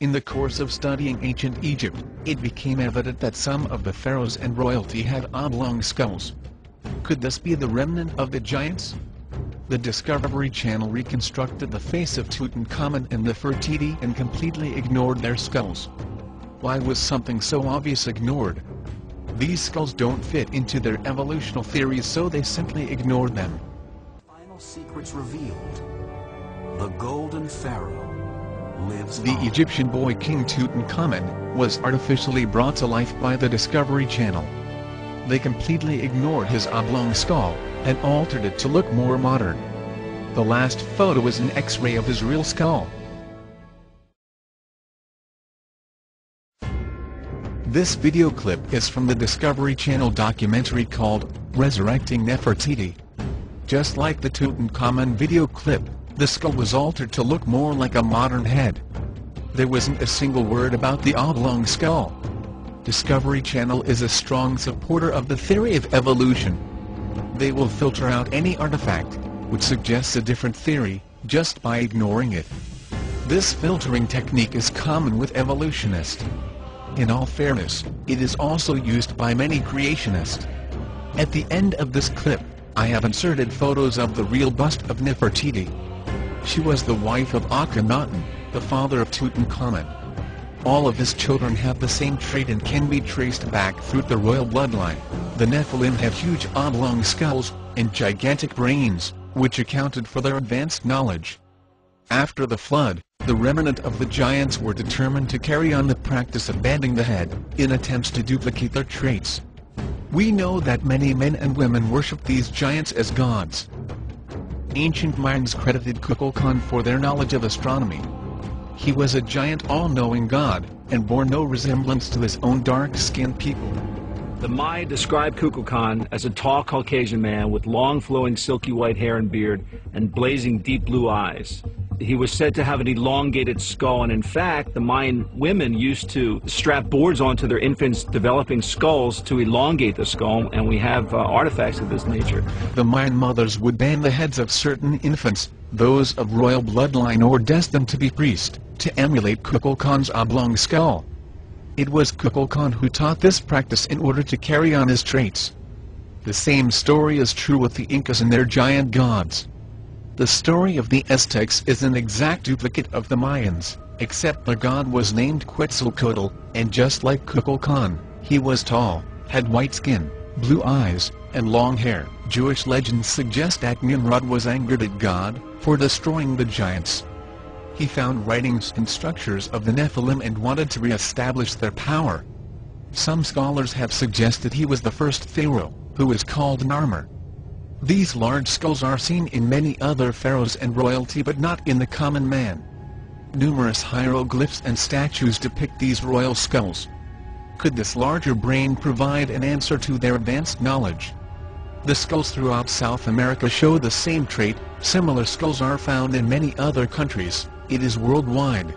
In the course of studying ancient Egypt, it became evident that some of the pharaohs and royalty had oblong skulls. Could this be the remnant of the giants? The Discovery Channel reconstructed the face of Tutankhamun and Nefertiti and completely ignored their skulls. Why was something so obvious ignored? These skulls don't fit into their evolutional theories, so they simply ignored them. Final secrets revealed. The Golden Pharaoh lives The on. Egyptian boy King Tutankhamun was artificially brought to life by the Discovery Channel. They completely ignored his oblong skull and altered it to look more modern. The last photo is an X-ray of his real skull. This video clip is from the Discovery Channel documentary called Resurrecting Nefertiti. Just like the Tutankhamun video clip, the skull was altered to look more like a modern head. There wasn't a single word about the oblong skull. Discovery Channel is a strong supporter of the theory of evolution. They will filter out any artifact which suggests a different theory just by ignoring it. This filtering technique is common with evolutionists. In all fairness, it is also used by many creationists. At the end of this clip, I have inserted photos of the real bust of Nefertiti. She was the wife of Akhenaten, the father of Tutankhamun. All of his children have the same trait and can be traced back through the royal bloodline. The Nephilim have huge oblong skulls and gigantic brains, which accounted for their advanced knowledge. After the flood, the remnant of the giants were determined to carry on the practice of bending the head, in attempts to duplicate their traits. We know that many men and women worshipped these giants as gods. Ancient Mayans credited Kukulkan for their knowledge of astronomy. He was a giant all-knowing god, and bore no resemblance to his own dark-skinned people. The Maya described Kukulkan as a tall Caucasian man with long flowing silky white hair and beard and blazing deep blue eyes. He was said to have an elongated skull, and in fact, the Mayan women used to strap boards onto their infants' developing skulls to elongate the skull, and we have artifacts of this nature. The Mayan mothers would bend the heads of certain infants, those of royal bloodline or destined to be priests, to emulate Kukulkan's oblong skull. It was Kukulkan who taught this practice in order to carry on his traits. The same story is true with the Incas and their giant gods. The story of the Aztecs is an exact duplicate of the Mayans, except the god was named Quetzalcoatl, and just like Kukulkan, he was tall, had white skin, blue eyes, and long hair. Jewish legends suggest that Nimrod was angered at God for destroying the giants. He found writings and structures of the Nephilim and wanted to re-establish their power. Some scholars have suggested he was the first pharaoh, who is called Narmer. These large skulls are seen in many other pharaohs and royalty, but not in the common man. Numerous hieroglyphs and statues depict these royal skulls. Could this larger brain provide an answer to their advanced knowledge? The skulls throughout South America show the same trait. Similar skulls are found in many other countries. It is worldwide.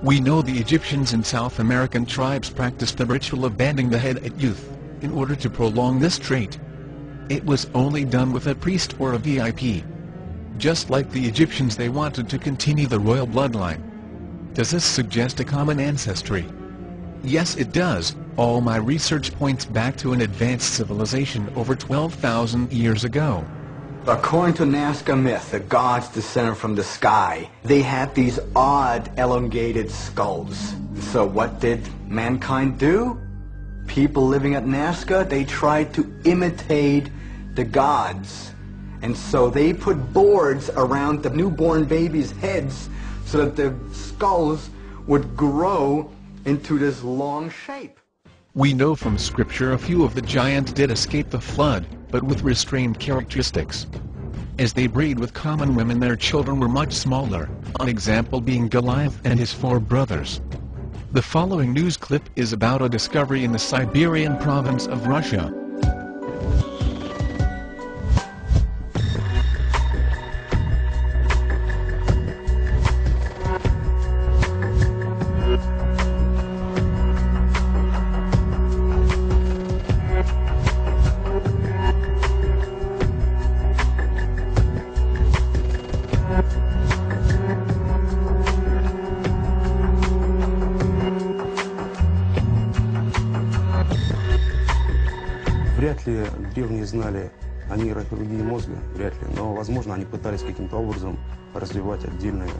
We know the Egyptians and South American tribes practiced the ritual of bending the head at youth, in order to prolong this trait. It was only done with a priest or a VIP. Just like the Egyptians, they wanted to continue the royal bloodline. Does this suggest a common ancestry? Yes, it does. All my research points back to an advanced civilization over 12,000 years ago. According to Nazca myth, the gods descended from the sky. They had these odd, elongated skulls. So what did mankind do? People living at Nazca, they tried to imitate the gods. And so they put boards around the newborn babies' heads so that the skulls would grow into this long shape. We know from scripture a few of the giants did escape the flood, but with restrained characteristics. As they breed with common women, their children were much smaller, an example being Goliath and his 4 brothers. The following news clip is about a discovery in the Siberian province of Russia. Если древние знали о нейрохирургии мозга, вряд ли, но, возможно, они пытались каким-то образом развивать отдельные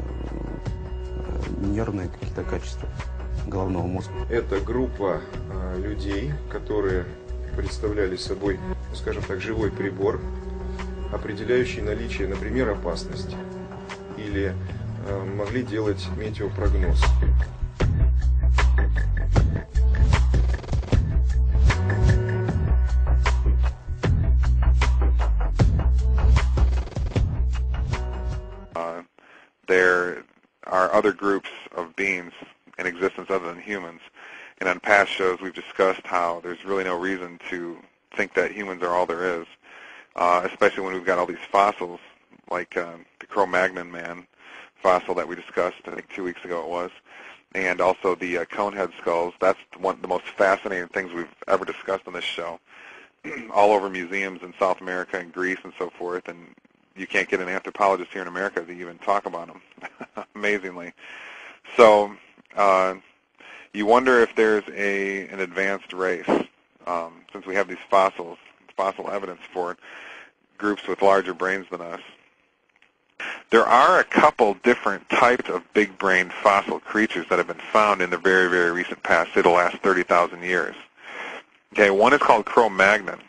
нервные какие-то качества головного мозга. Это группа людей, которые представляли собой, скажем так, живой прибор, определяющий наличие, например, опасности, или могли делать метеопрогноз. There are other groups of beings in existence other than humans, and on past shows we've discussed how there's really no reason to think that humans are all there is, especially when we've got all these fossils, like the Cro-Magnon man fossil that we discussed, I think 2 weeks ago it was, and also the conehead skulls. That's one of the most fascinating things we've ever discussed on this show, all over museums in South America and Greece and so forth, and you can't get an anthropologist here in America to even talk about them, amazingly. So you wonder if there's an advanced race, since we have these fossil evidence for groups with larger brains than us. There are a couple different types of big-brained fossil creatures that have been found in the very, very recent past, say the last 30,000 years. Okay, one is called Cro-Magnon.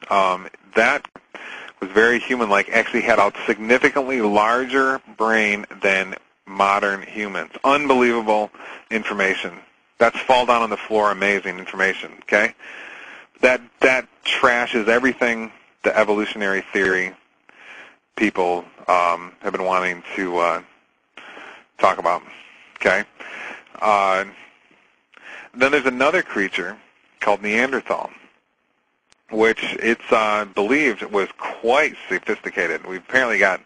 That was very human-like, actually had a significantly larger brain than modern humans. Unbelievable information. That's fall down on the floor, amazing information, okay? That trashes everything the evolutionary theory people have been wanting to talk about, okay? Then there's another creature called Neanderthal, which it's believed was quite sophisticated. We've apparently got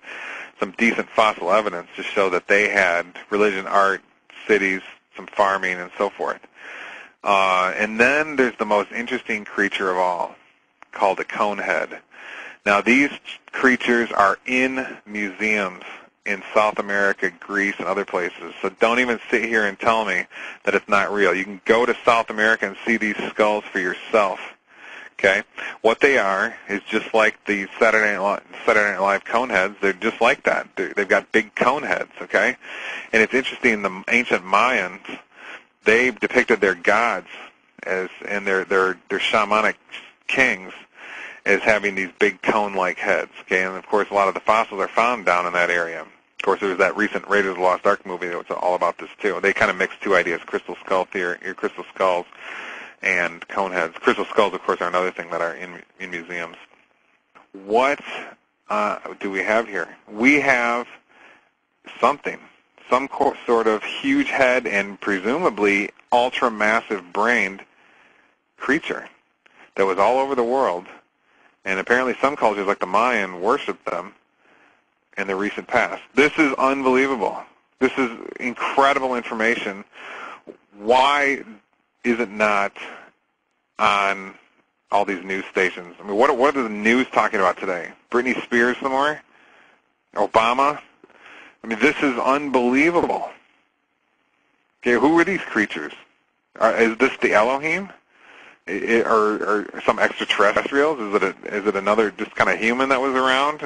some decent fossil evidence to show that they had religion, art, cities, some farming, and so forth. And then there's the most interesting creature of all, called a conehead. Now, these creatures are in museums in South America, Greece, and other places. So don't even sit here and tell me that it's not real. You can go to South America and see these skulls for yourself. Okay, what they are is just like the Saturday Night Live cone heads. They're just like that. They've got big cone heads. Okay, and it's interesting. The ancient Mayans, they depicted their gods and their shamanic kings as having these big cone-like heads. Okay, and of course a lot of the fossils are found down in that area. Of course, there was that recent Raiders of the Lost Ark movie that was all about this too. They kind of mixed two ideas: crystal skull theory, crystal skulls, and cone heads. Crystal skulls, of course, are another thing that are in museums. What do we have here? We have something, some sort of huge head and presumably ultra-massive brained creature that was all over the world, and apparently some cultures like the Mayan worshiped them in the recent past. This is unbelievable. This is incredible information. Why is it not on all these news stations? I mean, what are the news talking about today? Britney Spears some more? Obama? I mean, this is unbelievable. Okay, who are these creatures? Is this the Elohim? Or some extraterrestrials? Is it another just kind of human that was around?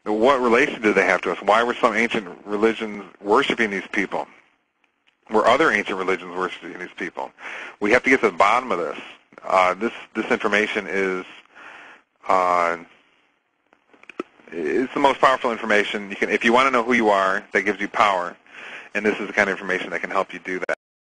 What relation do they have to us? Why were some ancient religions worshiping these people? Were other ancient religions worshiping these people? We have to get to the bottom of this. This information is it's the most powerful information you can. If you want to know who you are, that gives you power, and this is the kind of information that can help you do that.